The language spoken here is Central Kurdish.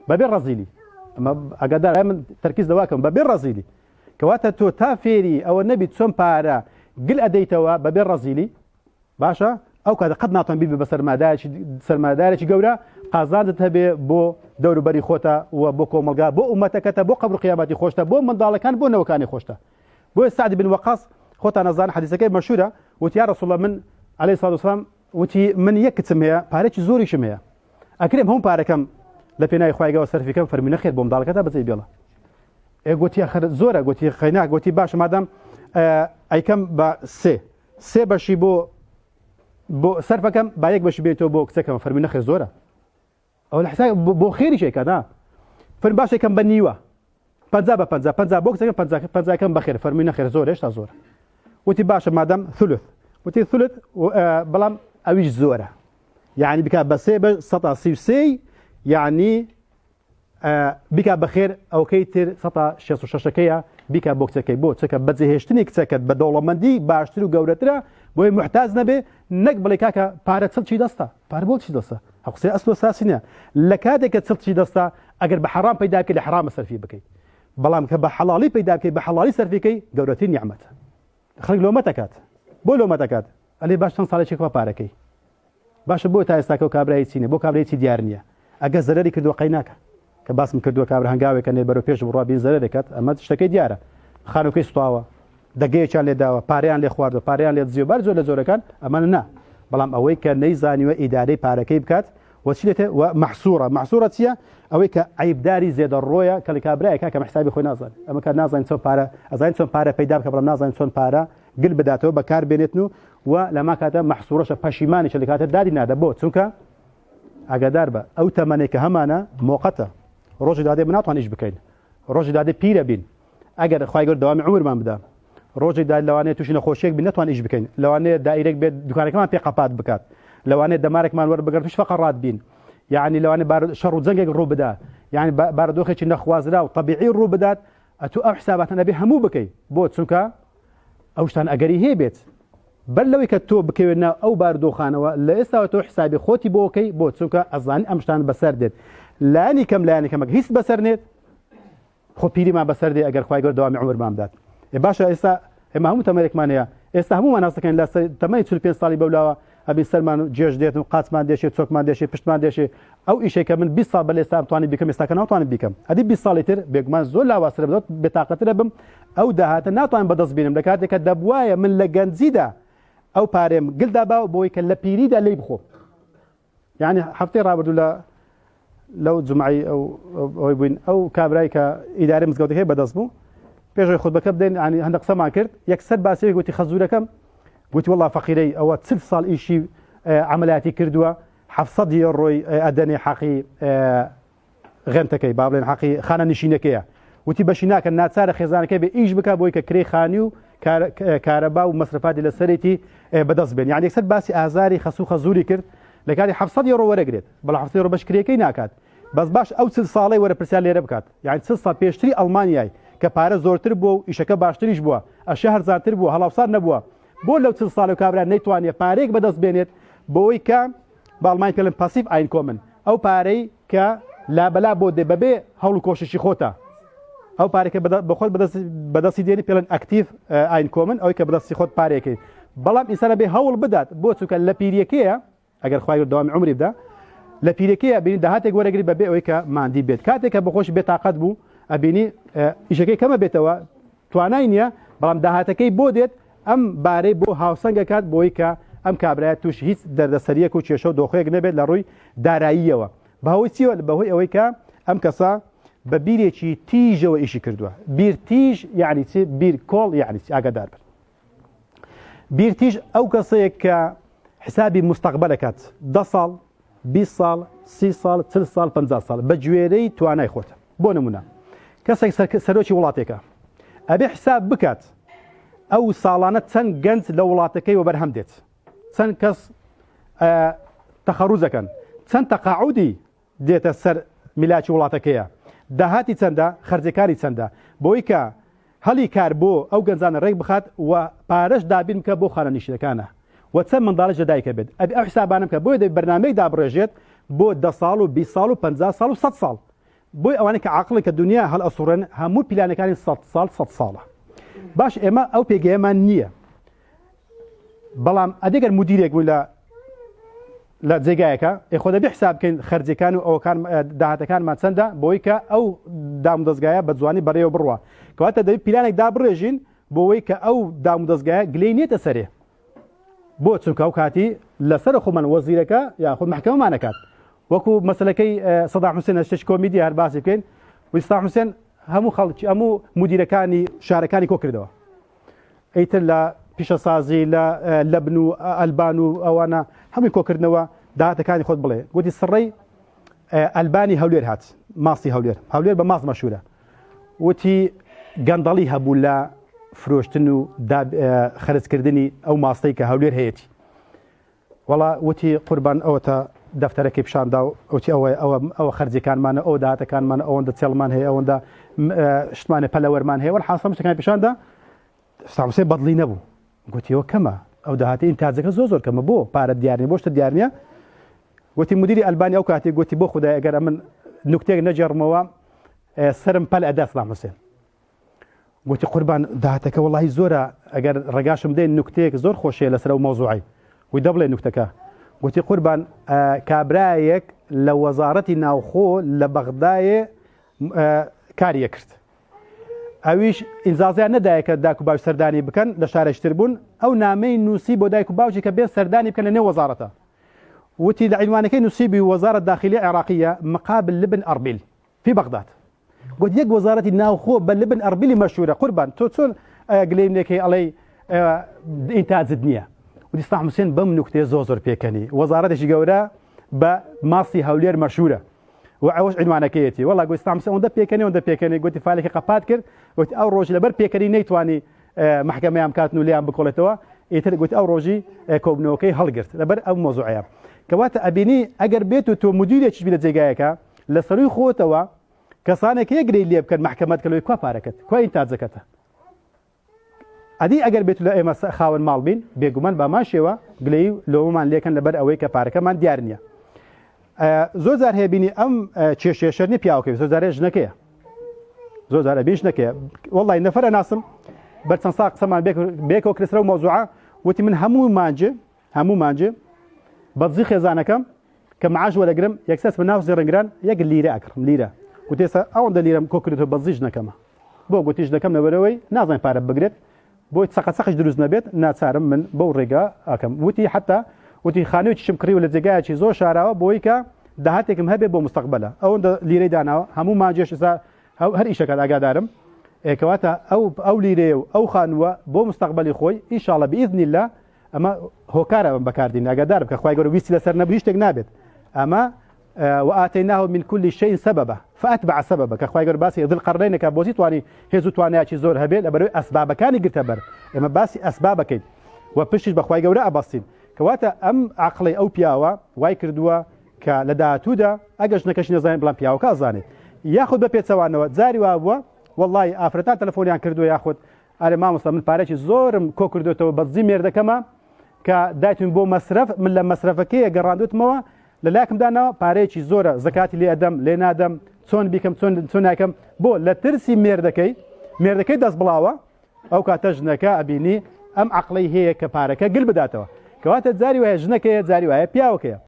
بەبێ ڕەزیلی ئەمە ئەگەدار من تەرکیز دەواکەم بەبێ ڕەزیلی کەواتە تۆ تا فێری ئەوە نەبیت چۆن پارە گل ئەدەیتەوە بەبێ ڕەزیلی باشە ئەو کاتە قەت ناتوان بیبێ بە سەرمادارێکی گەورە قازانت هەبێ بۆ دەوروبەری خۆتە و بۆ کۆمەلگا بۆ ئومەتەکەتە بۆ قەبر و قیامەتی خۆشتە بۆ منداڵەکان بۆ نەوەکانی خۆشتە بۆ سعد بن وەقاص خۆتان نەزان حەدیثەکەی مەشهورە وتی یا رەسوڵ الله من عەلەیهی سەڵات وسەلام وتی من یەک کچم هەیە پارێکی زۆریشم هەیە ئەکرێم هەموو پارەکەم لە پێناوی خوایگەوە سەرفیکەم فەرمی نەخێر بۆ منداڵەکەتە بەجێی بێڵە گوتی ئەخر زۆرە گوتی خەینا گوتی باشە مادام ئەیکەم بە سێ بەشی بۆ سەرفەکەم با یەک بەشی بێتەوە بۆ کچەکەم فەرمی نەخێر زۆرە ئەو لە حساب بۆ خێری شێکەدا فەرمی باش یەکەم بە نیوە 50 بە 50 بۆ کچەکەم 50 بەخێر فەرمی نەخێر زۆر هێشتا زۆرە وتی باشە مادام ثلث وتی ثلث بەڵام ئەویش زۆرە یعنی بکات بە سێ بە 133 یعنی بیکە بەخێر ئەوکەی تر 166ەکەیە بیکە بۆ کچەکەی بۆ چەکە بەجێهێشتنی کچەکەت بە دەوڵەمەندی باشتر و گەورەترە بۆی محتاج نەبێ نەک بڵێ کاکە پارە چڵکی دەستە پارە بۆ چی دەستە قسەی ئەسڵ و ساسی نییە لە کاتێککە چڵکی دەستە ئەگەر بە حەرام پەیدا بکەی لە حرامە سەرفی بکەیت بەڵام کە بە حەڵاڵی پەیدا بکەی بە حەڵاڵی سەرفیکەی گەورەترین نیعمەتە خەڵک لۆمە دەکات بۆ لۆمە دەکات ئەلێ باش چەند ساڵێکێکەوە پارەکەی باشە بۆ تا ئێستاکە و کابرایی چینە بۆ کابرایکی دیار نییە ئەگە زەرەری کردووە قەی ناکە کە باسم کردووە کابرا هەنگاوێکە نێ بەرەو پێش بڕوا بین زەرە دەکات ئەمە شتەکەی دیارە خانووکەی سوتاوە دەگەیەکیان لێداوە پاریان لێ خواردوە پاریان لێ دزیوە بەر زۆر لە زۆرەکان ئەمانە نا بەڵام ئەوەی کە نەیزانیوە ئیدارەی پارەکەی بکات وەچی لێتێ و مەحسوورە چییە ئەوەی کە عیبداری زێدەڕۆیە کە لە کابرایەکە کە حسابی خۆی نازانێت ئەمە کار نازانین چۆن پارە ئەزانین چۆن پارە پەیدا بکە بەڵام نازانین چۆن پارە گل بداتەوە بەکار بێنێتن و لەما کاتە مەحسوورەشە پەشیمانیشە لە کاتە دادی نادە بۆ چونکە ئاگادار بە ئەو تەمەنێک کە هەمانە موقەتە ڕۆژی دادێ ناتوان ئیش بکەین ڕۆژی دادێ پیرە بین ئەگەر خوای گەورە دەوامی عومرمان بدا ڕۆژی دا لەوانەیە تووشی نەخۆشیێک بین نتوان ئیش بکەین لەوانەیە دایرێک بێت دوکانەکەمان پێ قەپات بکات لەوانەیە دەمارێکمان وەربگرت توش فەقەڕات بین یعنی لەوانەیە شەڕ و جەنگێک ڕوو بدا یعنی بارودۆخێکی نەخوازرا و طەبیعی ڕوو بدات ئەتوو ئەو حساباتە نەبێ هەموو بکەیت بۆ چونکە ئەو شتان ئەگەری هەیە بێت بەر لەوەی کە تۆ بکەوێنە ئەو بارودۆخانەوە لە ئێستاوە تۆ حسابی خۆتی بۆکەی بۆ چونکە ئەزانی ئەم شتان بەسەر دێت لایانی کەمەک هیچ بەسەر نێت خۆ پیریمان بەسەر دێ ئەگەر خوای گەورە دەوامی عومرمان بدات باشە ئێستا ئێمە هەموو تەمەێکمان هەیە ئێستا هەمومان ناس دەکەین لە تەمەنی 45 ساڵی بەولاوە ئەبی سەرمان جێژ دێت و قاچمان دێشێت چۆکمان دێشێت پشتمان دێشێت ئەو ئیشێکە من 20 ساڵ بە ئێستا بتوانین بیکەم ئێستاکە ناتوانم بیکەم ئەدی 20 ساڵی تر بێگومان زۆر لاواسرە بدات بێتاقەترە بم ئەو داهاتە ناتوانم بەدەست بینم لە کاتێکە دەبوایە من لە گەنجیدا ئەو پارێم گلدا باو بۆی کە لە پیریدا لی بخۆ یعنی هەفتەی ڕابردوو لەو جمعی ئەوی بووین ئەو کابرای کە ئیدارەی مزگەوتەکەی بەدەست بوو پێشەوەی خودبەکە بدەین ینی هەندێک قسەمان کرد یەکسەر باسیەوەی گوتی خەزوورەکەم گوتی وەڵڵا فەقیرەی ئەوە 40 ساڵ ئیشی عملیاتی کردووە 700 یۆڕۆی ئەدەنێ حەقی غێنتەکەی با بڵێن حەقی خانە نشینەکەیە وتی بەشی ناکەن ناچارە خێزانەکەی بێ ئیش بکە بۆی کە کرێی خانی و کارەبا و مەسرفاتی لەسەرێتی بەدەست بێن یعنی یەکسەر باسی ئازاری خەسوو خەزووری کرد لە کاتی 700 یۆڕۆ وەرەگرێت بەڵام 700 یۆڕۆ بەش کرێکەی ناکات بەس باش ئەو 40 ساڵەی وەرەپرسیار لێرە بکات یعنی 40 ساڵ پێشتری ئەڵمانیای کە پارە زۆرتر بووە و ئیشەکە باشتریش بووە ئەشە هەرزانتر بووە هەڵاوسار نەبووە بۆ لەو 40 ساڵ و کابرا نەیتوانێت پارێک بەدەست بێنێت بۆی کە باڵمان پێڵێن پاسیف ئاین کۆمن ئەو پارەی کە لابەلا بۆ دێ بەبێ هەوڵ و کۆششی خۆتە ئەو پارێکە بەخۆت بەدەستی دێنی پێڵێن ئەکتیف ئاین کۆمن ئەوەی کە بەدەستی خۆت پارێکی بەڵام ئینسانە بێ هەوڵ بدات بۆ چونکە لە پیرەکەیە ئەگەر خوای گەورە دەوامی عومری بدا لە پیرەکەیە بینی داهاتێک وەرەگری بەبێ ئەوەی کە ماندی بێت کاتێکە بەخۆش بێتاقەت بوو ئەبینی ئیشەکەی کەمە بێتەوە توانای نییە بەڵام داهاتەکەی بۆ دێت ئەم بارەی بۆ هاوسەنگە کات بۆی کە ئەم کابرایەت توش هیچ دەردەسەریەک و کێشە و دۆخەیەک نەبێت لە ڕووی داراییەوە بەهۆی چیوە بەهۆی ئەوەی کە ئەم کەسە بە بیرێکی تیژەوە ئیشی کردووە بیر تیژ یعنی چی بیر کۆڵ یعنی چی ئاگادار بن بیر تیژ ئەو کەسەیەک کە حسابی مستەقبەلەکات 10 ساڵ 20 ساڵ 30 ساڵ 40 ساڵ 50 ساڵ بە گوێرەی توانای خۆتە بۆ نمونە کەسێک سەرۆکی وڵاتێکە ئەبێ حساب بکات ئەو ساڵانە چەند گەنج لە وڵاتەکەی وە بەرهەم دێت چەند کەس تەخەڕوزەکەن چەند تەقاعودی دێتە سەر میلاکی وڵاتەکەیە داهاتی چەندە خەرجەکاری چەندە بۆی کە هەڵی کار بۆ ئەو گەنجانە ڕێک بخات و پارەش دابین بکە بۆ خانە نیشتەکانە و چەند منداڵش لەدایکە بێت ئەو حسابانم کە بۆی بەرنامەیەک دابڕێژێت بۆ 10 ساڵ و 20 ساڵ و 50 ساڵ و 100 ساڵ بۆی ئەوانەی کە عاقڵن کە دنیا هەڵ ئەسوڕن هەموو پیلانەکانی 100 ساڵە باش ئێمە ئەو پێگەیەمان نییە بەڵام ئەدەگەر مدیرێک بوو لە جێگایەکە خۆ دەبێ حساب بکەین خەرجەکان و ئەوکان داهاتەکانمان چەندە بۆی کە ئەو دامودەستگایە بە جوانی بەڕێوە بڕوە کەواتە دەبێت پیلانێک دابڕێژین بۆەوەی کە ئەو دامودەستگایە گلەی نێتە سەرێ بۆ چونکە ئەو کاتی لەسەر خۆمان وەزیرەکە یاخود محکەمەمانەکات وەکو مەسلەکەی سەداح حوسێن شتێک کۆمیدی هەر باسی بکەین و سەداح حوسێن هەموو خەڵکی هەموو مدیرەکانی شارەکانی کۆ کردەوە ئەیتر لە پیشەسازی لە لەبن و ئەلبان و ئەوانە هەمووی کۆکردنەوە داهاتەکانی خۆت بڵێ گوتی سڕەی ئەلبانی هەولێر هات ماسی هەولێر بە ماس مەشهورە وتی گەندەڵی هەبوو لە فرۆشتن و خەرجکردنی ئەو ماستەی کە هەولێر هەیەی وەڵا وتی قوربان ئەوەتە دەفتەرەکەی پیشاندا و وتی ئەوە خەرجەکانمانە ئەو داهاتەکانمانە ئەوەندە چێڵمان هەیە ئەوەندە شتمانە پەلەوەرمان هەیە وەڵحاسە شتەکانی پیشاندا سامسێ بەدڵی نەبوو گوتیەوە کەمە ئەو داهاتی ئینتاجەکە زۆر کەمە بۆ پارە دیارنی بۆ شتە دیارنیە گوتی مدیری ئەلبانی ئەو کاتی گوتی بۆ خودای ئەگەر من نوکتێک نەجێڕمەوە سرم پەل ئەدا سەداح حوسێن گوتی قوربان داهاتەکە وەڵاهی زۆرە ئەگەر ڕێگاشم بدەین نوکتەیەک زۆر خۆشەیە لەسەر ئەو مەوزوعی وی دەبڵێ نوکتەکە گوتی قوربان کابرایەک لە وەزارەتی ناوخۆ لە بەغدایە کاریە کرد ئەویش ئینزازیان نەدایە کە دایک و باوک سەردانی بکەن لە شارەشتر بوون ئەو نامەی نووسی بۆ دایک و باوکی کە بێن سەردانی بکەن لە نێو وەزارەتە وتی لە عینوانەکەی نووسیبی وەزارە داخلی عێراقیە مقابل لبن ئەربیل في بەغداد گوت یەک وەزارەتی ناوخۆ بە لبن ئەربیلی مەشهورە قوربان تۆ چۆن گلەیمێکی ئەڵەی ئینتاجت نییە وتی سەداح حوسێن بەم نوکتەیە زۆر پێکەنی وەزارەتێکی گەورە بە ماسی هەولێر مەشهورە و ئەوەش عنوانەکەیەتی وەڵا گوتی سەداح حوسێن ئەوەندە پێکەنی گوتی فالێکی قەپات کرد گوتی ئەو ڕۆژ لەبەر پێکەنی نەیتوانی محکەمەیان بکاتن و لیان بکۆڵێتەوە ئیتر گوتی ئەو ڕۆژی کۆبنەوەکەی هەڵگرت لەبەر ئەو مۆزوعەیە کەواتە ئەبینی ئەگەر بێت و تۆ مدیرێکیش بی لە جێگایەکە لە سەرووی خۆتەوە کەسانێک یەکگرەی لێ بکەن محکەمەت کە لەوەی کوا پارەکەت کوا ئینتاجەکەتە ئەدی ئەگەر بێت لە ئێمە خاوەن ماڵ بین بێگومان بامان شێوە گلەی لەوەمان لێکەن لەبەر ئەوەی کە پارەکەمان دیار نییە زۆر جار هەیە بینی ئەم کێشێشەرنی پیاوەکەی زۆر جارێ ژنەکەیە زۆر جارە بێ ژنەکەیە وەڵی نەفەرە ناسم بەرچەند ساڵ قسەمان بێکەوە کرسرە و مەوزوعە وتی من هەموو مانجێ بەدزی خێزانەکەم کە معاش وەرەگرم یەکسەس بە ناو زێڕەنگران یەک لیرە ئەکڕم لیرە وتی ئێستا ئەوەندە لیرەم کۆ کردێتەوە بەدزی ژنەکەمە بۆ گوتی ژنەکەم لەبەرەوەی نازانین پارە بگرێت بۆی سەقەسەقش دروست نەبێت ناچارم من بەو ڕێگا ئەکەم وتی حتا وتی خانوویەکیشم کڕی و لە جێگایەکی زۆر شاراوە بۆی کە داهاتێکم هەبێت بۆ مستەقبەلە ئەوەندە لیرەی داناوە هەموو مانجێش هەر ئیشەکە ئاگادارم کەواتە ئەو لیرەیە و ئەو خانووە بۆ مستەقبەلی خۆی ئینشاڵڵا بئیذن الله ئەمە هۆکارە بەکاردین ئاگادارم کە خوای گەورە ویستی لەسەر نەبوو هیچ شتێک نابێت ئەمە وآتيناه من كل شيء سببا فأتبع سببا كخواي قال باسي ذل قرنين كبوزي تواني هزو توانياتي زور هبيل أبروي أسباب كاني قلت بر إما باسي أسبابك وبشش بخواي قال أبصين كواتا أم عقلي أو بياوا واي كردوا كلداتودا أجش نكش نزاين بلان بياوا كازاني ياخذ ببيت سوانو زاري وابوا والله أفرتان تلفوني عن كردوا ياخذ أنا ما مسلم من باريش زورم كو كردوا تو بتزي ميردا كما كدايتون بو مصرف من لما مصرفكي قراندوت موا لەلایکم داناوە پارەیەکی زۆرە زەکاتی لێ ئەدەم لێ نادەم چۆن بیکەم چۆن ناکەم بۆ لە ترسی مێردەکەی دەست بڵاوە ئەو کاتە ژنەکە ئەبینی ئەم عەقڵەی هەیە کە پارەکە گل بداتەوە کەواتە جاری وایە ژنەکەیە جاری وایە پیاوەکەیە